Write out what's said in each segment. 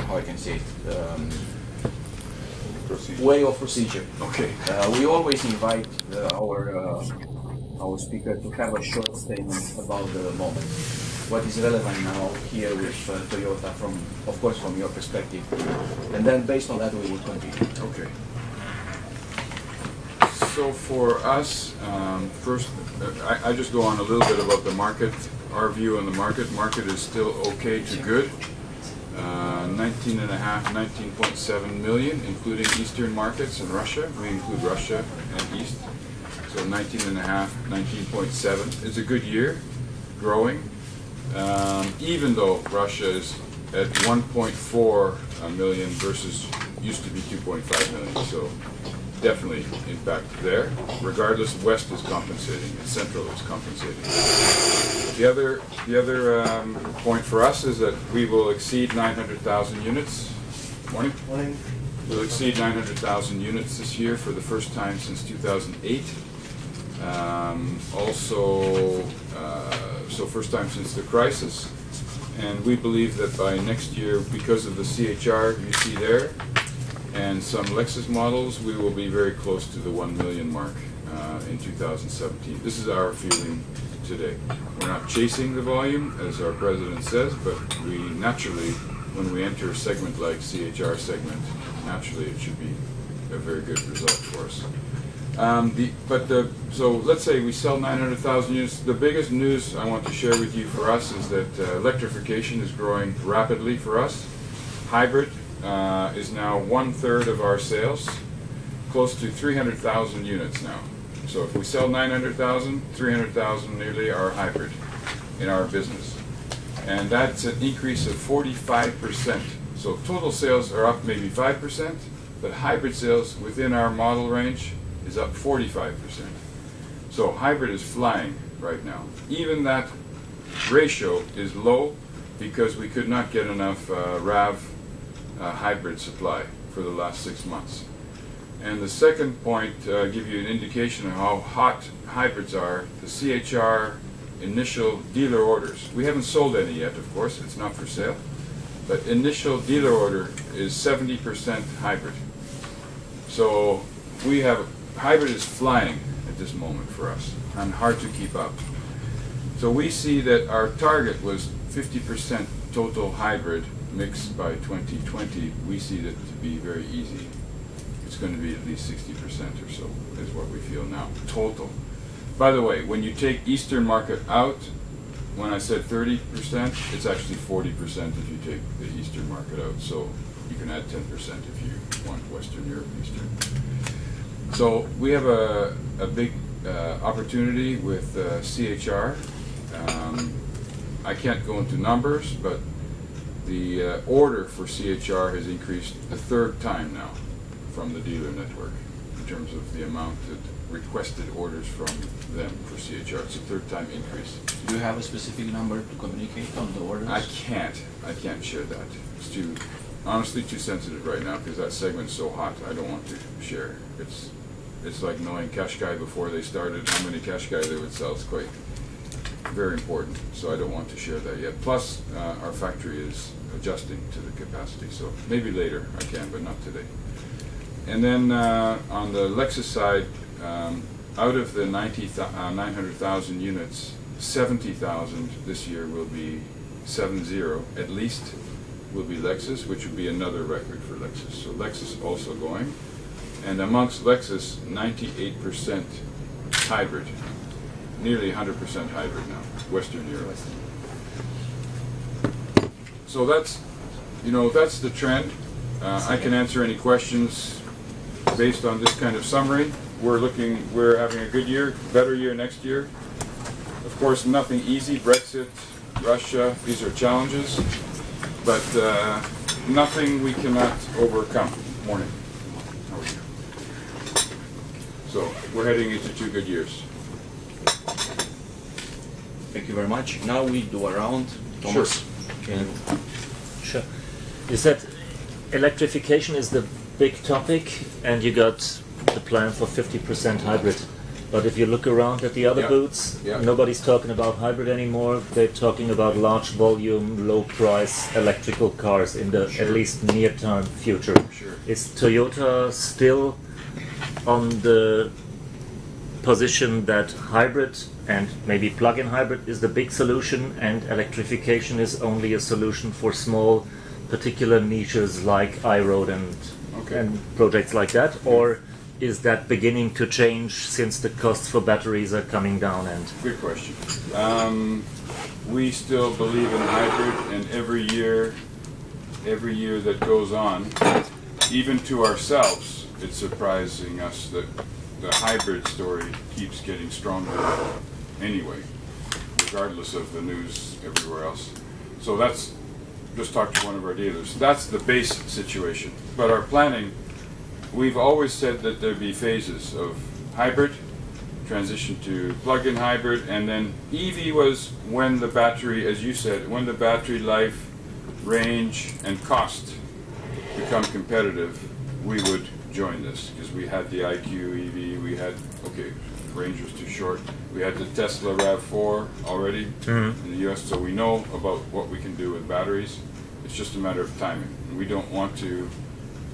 how I can say it, Procedure. way of procedure. Okay. We always invite our speaker to have a short statement about the moment. What is relevant now here with Toyota from, of course, from your perspective, and then based on that we will continue. Okay. So for us, first, I just go on a little bit about the market. Our view on the market. Market is still okay to good. 19.7 million, including Eastern markets and Russia. We include Russia and East. So 19.7. It's a good year, growing. Even though Russia is at 1.4 million versus used to be 2.5 million. So definitely impact there. Regardless, West is compensating and Central is compensating. The other point for us is that we will exceed 900,000 units. Morning. Morning. We'll exceed 900,000 units this year for the first time since 2008. So first time since the crisis. And we believe that by next year, because of the CHR you see there, and some Lexus models, we will be very close to the 1 million mark in 2017. This is our feeling today. We're not chasing the volume, as our president says, but we naturally, when we enter a segment like CHR segment, naturally it should be a very good result for us. So let's say we sell 900,000 units. The biggest news I want to share with you for us is that electrification is growing rapidly for us. Hybrid is now 1/3 of our sales, close to 300,000 units now. So if we sell 900,000, 300,000 nearly are hybrid in our business. And that's an increase of 45%. So total sales are up maybe 5%, but hybrid sales within our model range is up 45%. So hybrid is flying right now. Even that ratio is low because we could not get enough RAV hybrid supply for the last 6 months. And the second point, give you an indication of how hot hybrids are, the CHR initial dealer orders. We haven't sold any yet, of course, it's not for sale, but initial dealer order is 70% hybrid. So we have, hybrid is flying at this moment for us and hard to keep up. So we see that our target was 50% total hybrid mix by 2020. We see that to be very easy. It's going to be at least 60% or so is what we feel now, total. By the way, when you take Eastern market out, when I said 30%, it's actually 40% if you take the Eastern market out. So you can add 10% if you want Western Europe, Eastern. So we have a big opportunity with CHR. I can't go into numbers, but the order for CHR has increased a 3rd time now from the dealer network in terms of the amount that requested orders from them for CHR. It's a 3rd time increase. Do you have a specific number to communicate on the orders? I can't share that. It's honestly too sensitive right now because that segment's so hot. I don't want to share. It's like knowing Qashqai before they started, how many Qashqai they would sell. It's quite very important, so I don't want to share that yet. Plus, our factory is adjusting to the capacity, so maybe later I can, but not today. And then on the Lexus side, out of the 900,000 units, 70,000 this year will be 70 at least will be Lexus, which would be another record for Lexus. So Lexus also going. And amongst Lexus, 98% hybrid, nearly 100% hybrid now, Western Europe. So that's the trend. I can answer any questions based on this kind of summary. We're having a good year, better year next year. Of course, nothing easy. Brexit, Russia, these are challenges, but nothing we cannot overcome. Morning. How are you? So we're heading into 2 good years. Thank you very much. Now we do a round. Thomas. Sure. Sure. You said electrification is the big topic, and you got the plan for 50% hybrid. But if you look around at the other Yeah. booths, Yeah. nobody's talking about hybrid anymore. They're talking about large volume, low price electrical cars in the Sure. at least near term future. Sure. Is Toyota still on the position that hybrid and maybe plug-in hybrid is the big solution and electrification is only a solution for small particular niches like iRoad Okay. and projects like that? Or is that beginning to change since the costs for batteries are coming down? And Good question. We still believe in hybrid, and every year that goes on, even to ourselves, it's surprising us that the hybrid story keeps getting stronger anyway, regardless of the news everywhere else. So that's, just talked to one of our dealers, that's the base situation. But our planning, we've always said that there'd be phases of hybrid, transition to plug-in hybrid, and then EV was when the battery, as you said, when the battery life, range, and cost become competitive, we would join this, because we had the IQ EV, we had, okay, range was too short, we had the Tesla RAV4 already in the US, so we know about what we can do with batteries. It's just a matter of timing. And we don't want to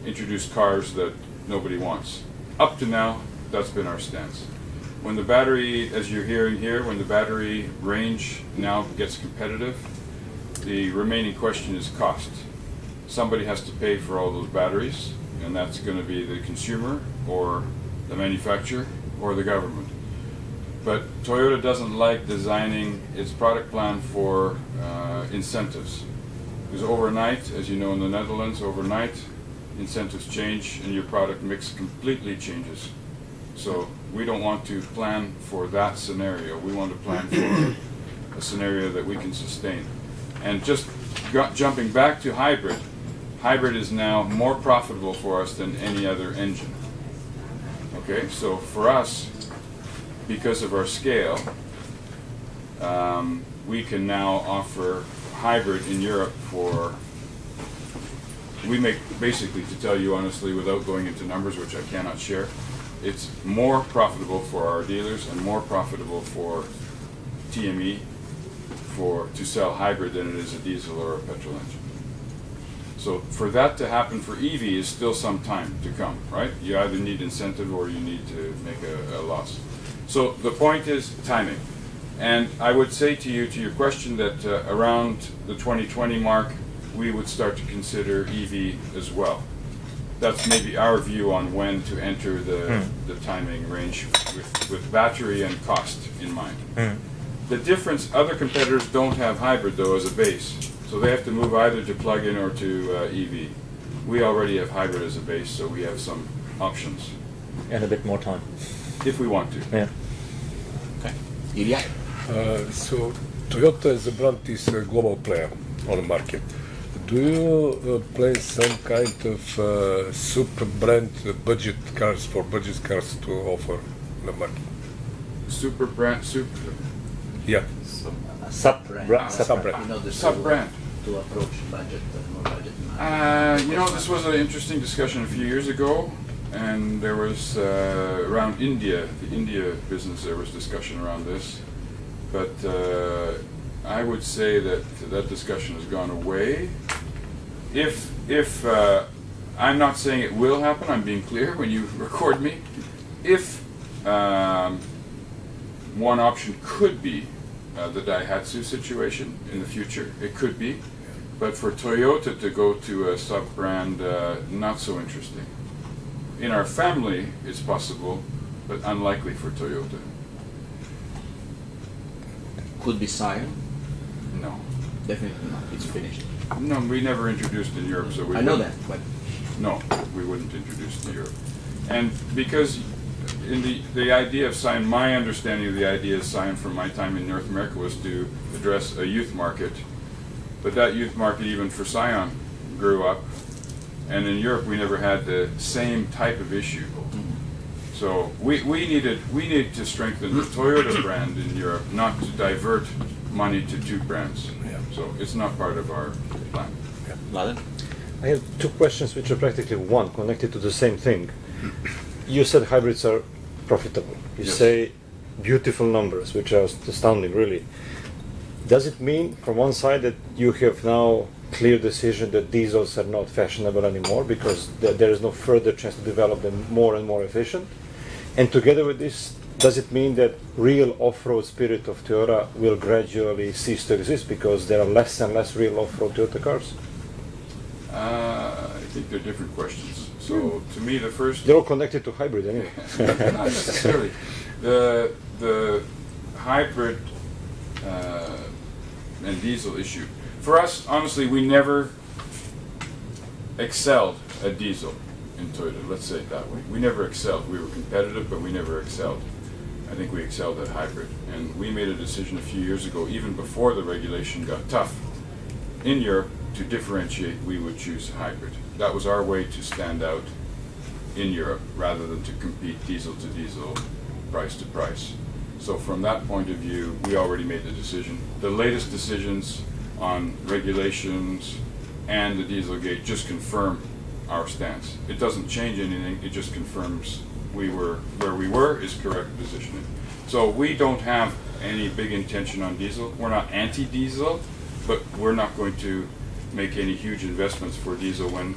introduce cars that nobody wants. Up to now, that's been our stance. When the battery, as you're hearing here, when the battery range now gets competitive, the remaining question is cost. Somebody has to pay for all those batteries, and that's going to be the consumer or the manufacturer or the government. But Toyota doesn't like designing its product plan for incentives. Because overnight, as you know in the Netherlands, overnight incentives change and your product mix completely changes. So we don't want to plan for that scenario. We want to plan for a scenario that we can sustain. And just jumping back to hybrid, hybrid is now more profitable for us than any other engine. Okay, so for us, because of our scale, we can now offer hybrid in Europe for, we make, basically, to tell you honestly, without going into numbers, which I cannot share, it's more profitable for our dealers and more profitable for TME to sell hybrid than it is a diesel or a petrol engine. So for that to happen for EV is still some time to come, right? You either need incentive or you need to make a loss. So the point is timing. And I would say to you, to your question, that around the 2020 mark, we would start to consider EV as well. That's maybe our view on when to enter the timing range with battery and cost in mind. The difference, other competitors don't have hybrid though as a base. So they have to move either to plug-in or to EV. We already have hybrid as a base, so we have some options. and a bit more time. If we want to. Yeah. Okay. Ilya? So Toyota as a brand is a global player on the market. Do you plan some kind of super brand budget cars to offer the market? Super brand, Yeah. Sub-brand. Sub-brand. You know, the sub-brand. to approach budget, more budget. You know, this was an interesting discussion a few years ago, and there was around India, the India business, there was discussion around this. But I would say that that discussion has gone away. If I'm not saying it will happen, I'm being clear when you record me. If one option could be the Daihatsu situation in the future, it could be. But for Toyota to go to a sub-brand, not so interesting. In our family, it's possible, but unlikely for Toyota. Could be Scion? No. Definitely not. It's finished. No, we never introduced in Europe, so we I know wouldn't- that, but No, we wouldn't introduce to Europe. And because in the idea of Scion, my understanding of the idea of Scion from my time in North America was to address a youth market. But that youth market, even for Scion, grew up. And in Europe, we never had the same type of issue. So we needed to strengthen the Toyota brand in Europe, not to divert money to two brands. Yeah. So it's not part of our plan. Vladen? I have two questions which are practically one, connected to the same thing. You said hybrids are profitable. You Yes. say beautiful numbers, which are astounding, really. Does it mean, from one side, that you have now clear decision that diesels are not fashionable anymore because there is no further chance to develop them more and more efficient? And together with this, does it mean that real off-road spirit of Toyota will gradually cease to exist because there are less and less real off-road Toyota cars? I think they're different questions. So to me, the first They're all connected to hybrid anyway. not necessarily. The hybrid and diesel issue. For us, honestly, we never excelled at diesel in Toyota. Let's say it that way. We never excelled. We were competitive, but we never excelled. I think we excelled at hybrid. And we made a decision a few years ago, even before the regulation got tough, in Europe, to differentiate, we would choose hybrid. That was our way to stand out in Europe rather than to compete diesel to diesel, price to price. So from that point of view, we already made the decision. The latest decisions on regulations and the Dieselgate just confirm our stance. It doesn't change anything, it just confirms where we were is correct positioning. So we don't have any big intention on diesel. We're not anti-diesel, but we're not going to make any huge investments for diesel when,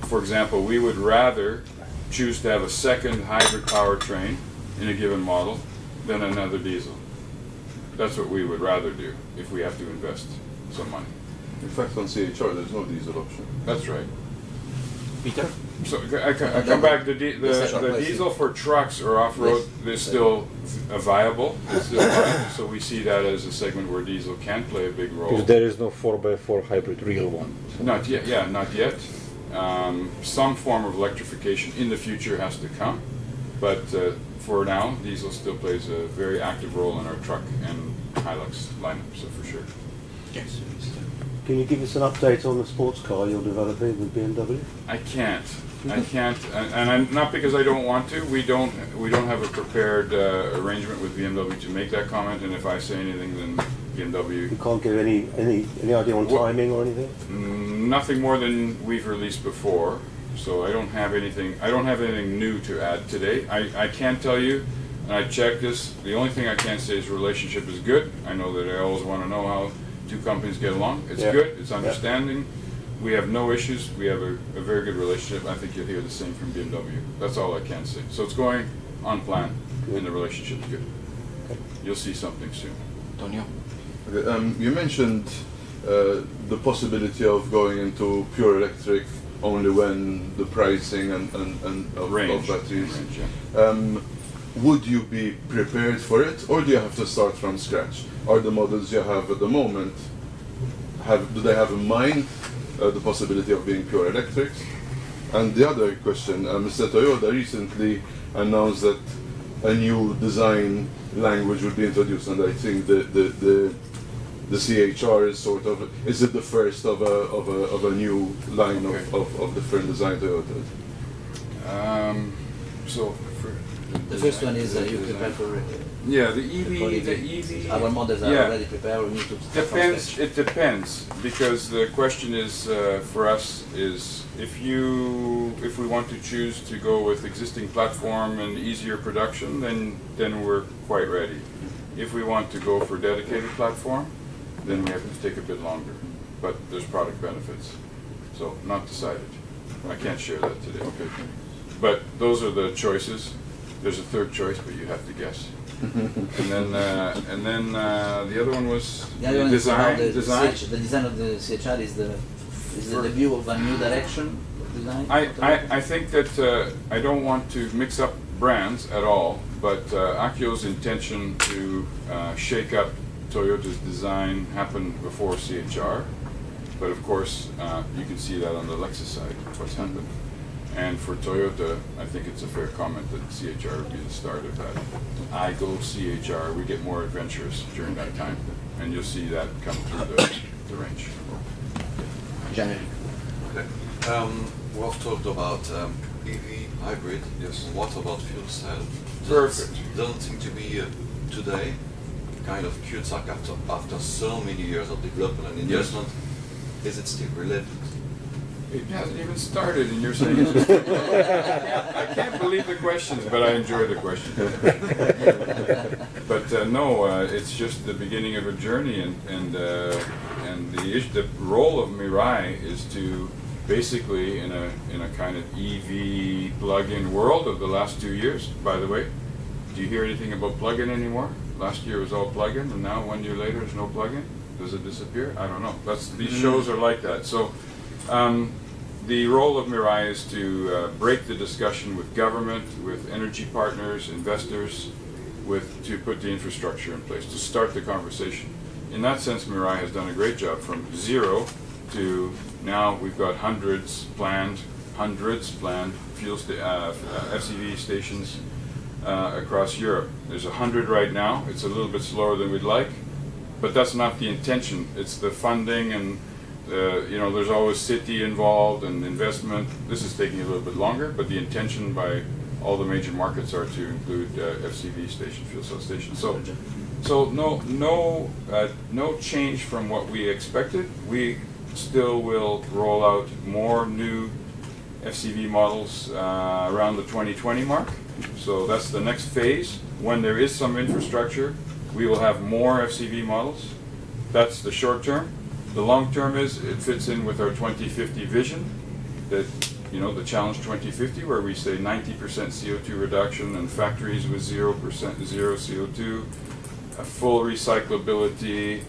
for example, we would rather choose to have a second hybrid powertrain in a given model than another diesel. That's what we would rather do if we have to invest some money. In fact, on CHR, there's no diesel option. That's right. Peter? So I come back, the question. diesel for trucks or off-road is still viable. It's still viable. So we see that as a segment where diesel can play a big role. Because there is no 4x4 hybrid, real one. Not yet, yeah, not yet. Some form of electrification in the future has to come, but for now, diesel still plays a very active role in our truck and Hilux lineup, so for sure. Yes. Can you give us an update on the sports car you're developing with BMW? I can't, and I'm not because I don't want to. We don't have a prepared arrangement with BMW to make that comment. And if I say anything, then BMW. You can't give any idea on timing or anything? Nothing more than we've released before. So I don't have anything. I don't have anything new to add today. I can tell you, and I checked this. The only thing I can say is relationship is good. I know that I always want to know how two companies get along. It's good. It's understanding. We have no issues. We have a very good relationship. I think you'll hear the same from BMW. That's all I can say. So it's going on plan, and the relationship's good. You'll see something soon. Antonio? Okay, you mentioned the possibility of going into pure electric only when the pricing and of batteries. Range, yeah. Would you be prepared for it, or do you have to start from scratch? Are the models you have at the moment, do they have in mind the possibility of being pure electrics? And the other question, Mr. Toyota recently announced that a new design language will be introduced, and I think the CHR is sort of, is it the first of a new line of different design Toyotas? So for The first one is you prepare for yeah, the EV. Our models are already prepared. We need to start from Depends. scratch. It depends because the question is for us is if we want to choose to go with existing platform and easier production, then we're quite ready. If we want to go for dedicated platform, then we have to take a bit longer. But there's product benefits, so not decided. I can't share that today. Okay. But those are the choices. There's a third choice, but you have to guess. and then the other one was The other one is design. about the Design. the design of the CHR is the debut of a new direction of design. I think that I don't want to mix up brands at all, but Akio's intention to shake up Toyota's design happened before CHR. But of course, you can see that on the Lexus side, what's happened. And for Toyota, I think it's a fair comment that CHR would be the start of that. I go CHR, we get more adventurous during that time, and you'll see that come through the range. January. Okay. We've talked about EV hybrid. Yes. What about fuel cell? Perfect. Doesn't seem to be today kind of cul-de-sac after so many years of development and investment. Is it still relevant? It hasn't even started, and you're saying it's just I can't believe the questions, but I enjoy the questions. But no, it's just the beginning of a journey, and the role of Mirai is to basically in a kind of EV plug-in world of the last 2 years. By the way, do you hear anything about plug-in anymore? Last year was all plug-in, and now 1 year later there's no plug-in. Does it disappear? I don't know. These shows are like that. So. The role of Mirai is to break the discussion with government, with energy partners, investors, to put the infrastructure in place, to start the conversation. In that sense, Mirai has done a great job from 0 to now we've got hundreds planned FCV stations across Europe. There's 100 right now. It's a little bit slower than we'd like, but that's not the intention. It's the funding and there's always city involved and investment. This is taking a little bit longer, but the intention by all the major markets are to include FCV station, fuel cell stations. So no change from what we expected. We still will roll out more new FCV models around the 2020 mark. So that's the next phase. When there is some infrastructure, we will have more FCV models. That's the short term. The long term is it fits in with our 2050 vision, that the challenge 2050, where we say 90% CO2 reduction and factories with 0% CO2, a full recyclability,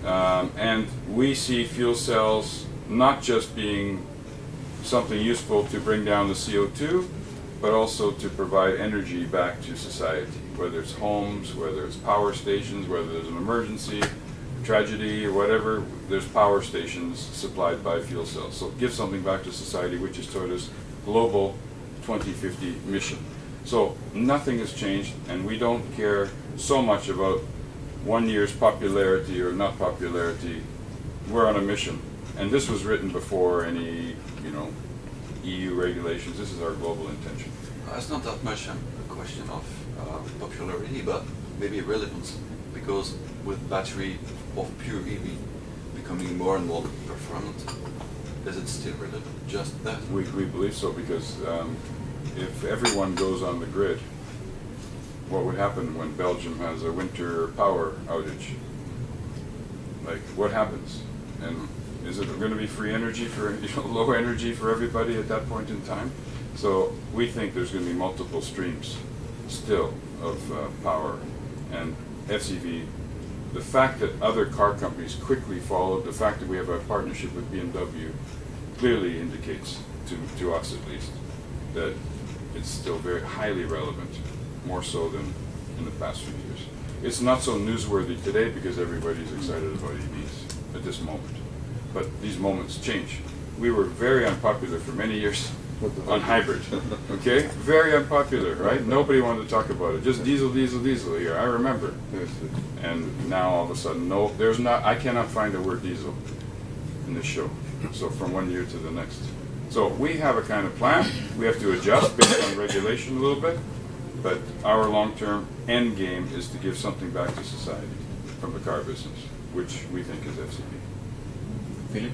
and we see fuel cells not just being something useful to bring down the CO2, but also to provide energy back to society, whether it's homes, whether it's power stations, whether there's an emergency, tragedy or whatever, there's power stations supplied by fuel cells. So give something back to society, which is Toyota's global 2050 mission. So nothing has changed, and we don't care so much about 1 year's popularity or not popularity. We're on a mission, and this was written before any EU regulations. This is our global intention. It's not that much a question of popularity, but maybe relevance, because with battery of pure EV becoming more and more performant, is it still relevant? Just that? We believe so, because if everyone goes on the grid, what would happen when Belgium has a winter power outage? Like, what happens? And is it going to be free energy for low energy for everybody at that point in time? So we think there's going to be multiple streams still of power, and FCV. The fact that other car companies quickly followed, the fact that we have a partnership with BMW, clearly indicates to us at least that it's still very highly relevant, more so than in the past few years. It's not so newsworthy today because everybody's excited about EVs at this moment. But these moments change. We were very unpopular for many years on hybrid, okay? Very unpopular, right? Nobody wanted to talk about it. Just diesel here, I remember. And now all of a sudden, no, I cannot find the word diesel in this show. So from 1 year to the next. So we have a kind of plan. We have to adjust based on regulation a little bit, but our long-term end game is to give something back to society from the car business, which we think is FCV. Philip?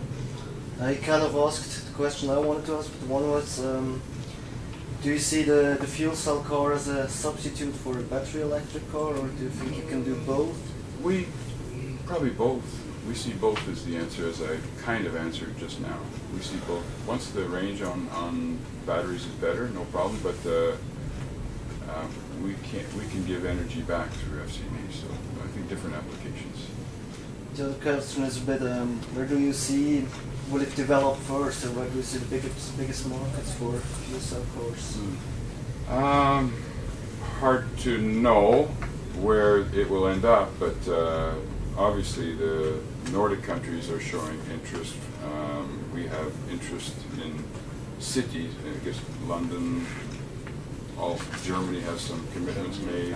I kind of asked the question I wanted to ask, but one was, do you see the fuel cell car as a substitute for a battery electric car, or do you think you can do both? We probably both. We see both as the answer, as I kind of answered just now. We see both. Once the range on batteries is better, no problem, but we can give energy back through FCV, so I think different applications. The other question is a bit, where do you see, will it develop first, or where do you see the biggest markets for fuel cell cars? Hard to know where it will end up, but obviously the Nordic countries are showing interest. We have interest in cities. I guess London, all Germany has some commitments made.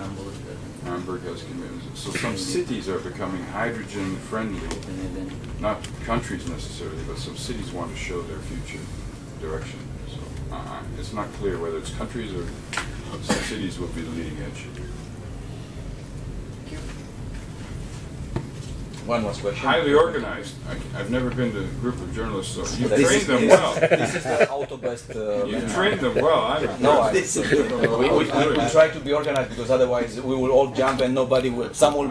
Hamburg has commitments. So some cities are becoming hydrogen friendly. Not countries necessarily, but some cities want to show their future direction. So it's not clear whether it's countries or some cities will be the leading edge. Thank you. One last question. Highly organized. I've never been to a group of journalists, so you This trained is- them this- well. This is the AutoBest. You trained them well. I'm No, impressed. we try to be organized because otherwise we will all jump and nobody will. Some will